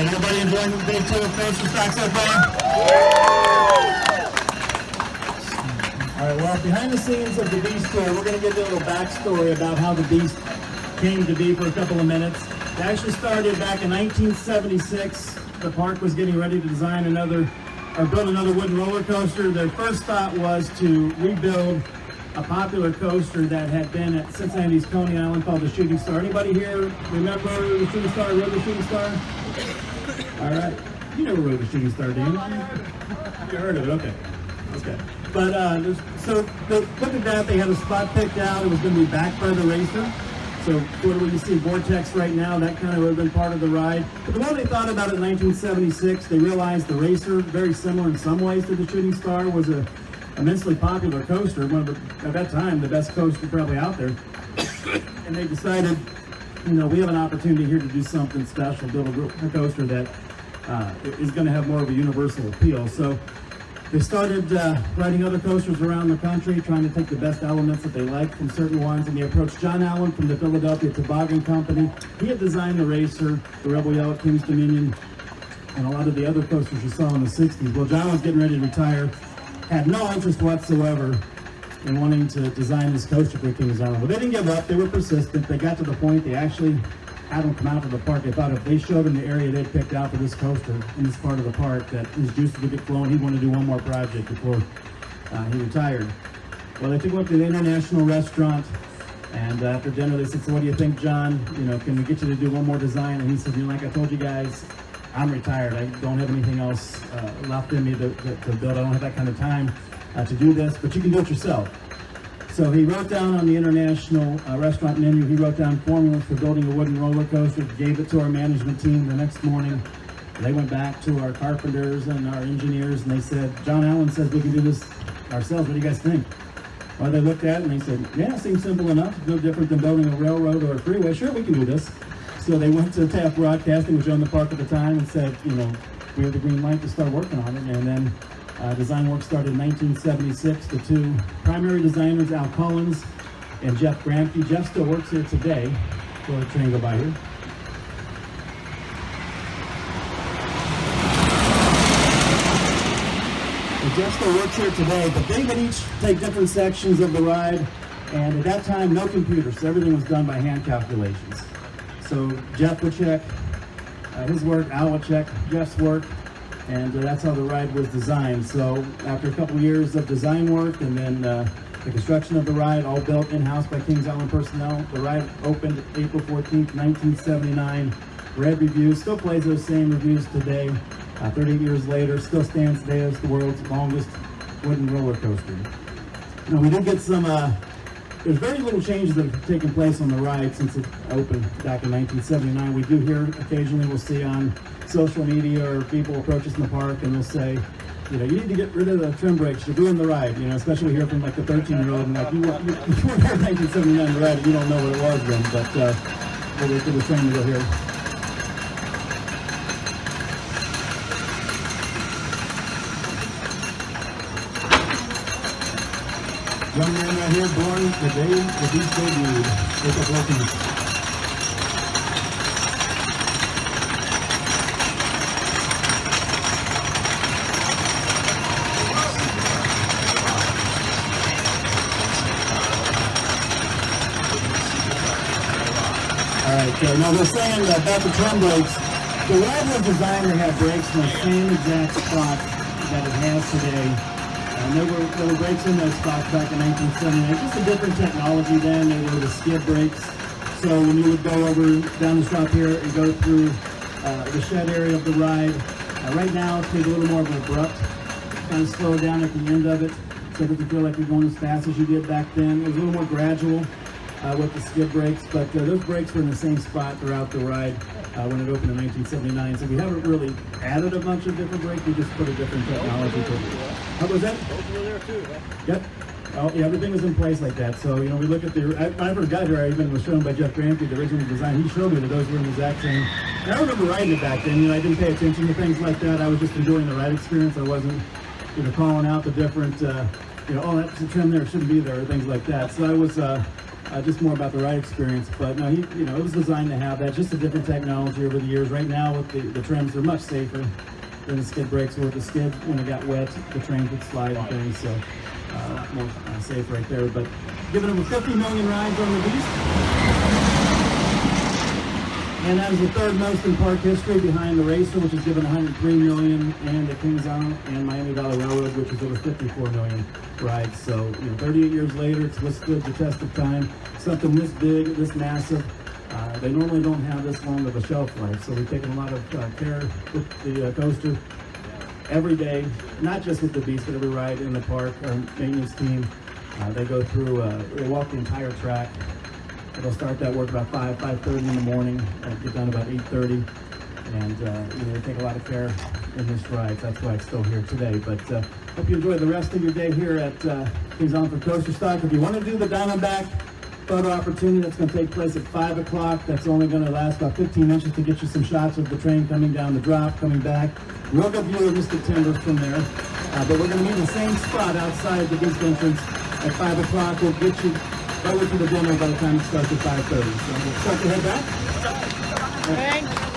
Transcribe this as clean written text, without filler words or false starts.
right, everybody enjoying day 2 of Coasterstock so far? All right, well, behind the scenes of the Beast Tour, we're going to give you a little backstory about how the Beast came to be for a couple of minutes. It actually started back in 1976. The park was getting ready to design build another wooden roller coaster. Their first thought was to rebuild a popular coaster that had been at Cincinnati's Coney Island called the Shooting Star. Anybody here remember the Shooting Star, rode the Shooting Star? All right. You never rode the Shooting Star, did you? You heard of it, okay. Okay. But, so look at that, they had a spot picked out. It was going to be backed by the racer. So what you see Vortex right now, that kind of would have been part of the ride. But the more they thought about it in 1976, they realized the racer, very similar in some ways to the Shooting Star, was a immensely popular coaster, one of the, at that time, the best coaster probably out there. And they decided, you know, we have an opportunity here to do something special, build a coaster that is going to have more of a universal appeal. So they started writing other coasters around the country, trying to take the best elements that they liked from certain ones, and they approached John Allen from the Philadelphia Toboggan Company. He had designed the racer, the Rebel Yell, King's Dominion, and a lot of the other coasters you saw in the 60s. Well, John was getting ready to retire, had no interest whatsoever in wanting to design this coaster for King's Island. But they didn't give up, they were persistent. They got to the point they actually had them come out to the park. They thought if they showed them the area they'd picked out for this coaster in this part of the park, that his juices would get flowing. He wanted to do one more project before he retired. Well, they took him up to the International Restaurant, and after dinner they said, so what do you think, John? You know, can we get you to do one more design? And he said, you know, like I told you guys, I'm retired. I don't have anything else left in me to build. I don't have that kind of time to do this, but you can do it yourself. So he wrote down on the International Restaurant menu, he wrote down formulas for building a wooden roller coaster, gave it to our management team. The next morning, they went back to our carpenters and our engineers, and they said, John Allen says we can do this ourselves. What do you guys think? Well, they looked at it and they said, yeah, it seems simple enough. It's no different than building a railroad or a freeway. Sure, we can do this. So they went to Taft Broadcasting, which owned the park at the time, and said, you know, we have the green light to start working on it. And then design work started in 1976. The two primary designers, Al Collins and Jeff Gramke. Jeff still works here today. Go ahead, train go by here. And Jeff still works here today, but they would each take different sections of the ride. And at that time, no computers, so everything was done by hand calculations. So Jeff would check his work, Al would check Jeff's work, and that's how the ride was designed. So after a couple years of design work and then the construction of the ride, all built in-house by Kings Island personnel, the ride opened April 14th, 1979. Read reviews, still plays those same reviews today. 38 years later, still stands today as the world's longest wooden roller coaster. Now we did get some there's very little changes that have taken place on the ride since it opened back in 1979. We do hear occasionally, we'll see on social media or people approach us in the park and they'll say, you know, you need to get rid of the trim brakes, you're doing the ride. You know, especially we hear from like the 13-year-old and like, you weren't here in 1979 the ride and you don't know what it was then, but we'll wait for the train to go here. Young man right here, born the day the Beast debuted. Wake up, welcome. All right, so now they're saying about the trim brakes. The ride was designed to have brakes in the same exact spot that it has today. And there were brakes in those spots back in 1979. Just a different technology then. They were the skid brakes. So when you would go over down the drop here and go through the shed area of the ride, right now it's maybe a little more of an abrupt, kind of slow down at the end of it, so it doesn't feel like you're going as fast as you did back then. It was a little more gradual with the skid brakes, but those brakes were in the same spot throughout the ride when it opened in 1979. So we haven't really added a bunch of different brakes, we just put a different technology to it. How was that? Both were there too, huh? Yep. Oh, yeah, everything was in place like that. So, you know, we look at the, I first got here, I even was shown by Jeff Gramke, the original design. He showed me that those were in the exact same. And I remember riding it back then, you know, I didn't pay attention to things like that. I was just enjoying the ride experience. I wasn't, you know, calling out the different, you know, oh, that's a trim there, it shouldn't be there, or things like that. So I was just more about the ride experience. But no, it was designed to have that. Just a different technology over the years. Right now, with the trims, they're much safer than the skid brakes were. The skid, when it got wet, the train could slide and things. So more safe right there. But giving them 50 million rides on the Beast. And that is the third most in park history, behind the Racer, which is given 103 million, and the Kings Island and Miami Valley Railroad, which is over 54 million rides. So 38 years later, it's withstood the test of time. Something this big, this massive. They normally don't have this long of a shelf life, so we've taken a lot of care with the coaster every day, not just with the Beast, but every ride in the park. Our maintenance team, they go through, they walk the entire track. They'll start that work about 5:30 in the morning, get done about 8:30, and they take a lot of care in this ride. So that's why it's still here today. But hope you enjoy the rest of your day here at Kings Island for Coasterstock. If you want to do the Diamondback photo opportunity, that's going to take place at 5 o'clock. That's only going to last about 15 inches to get you some shots of the train coming down the drop, coming back. Real good view of Mr. Timbers from there. But we're going to meet in the same spot outside the Beast entrance at 5 o'clock. We'll get you right to the demo by the time it starts at 5:30. So we'll start to head back. Thanks.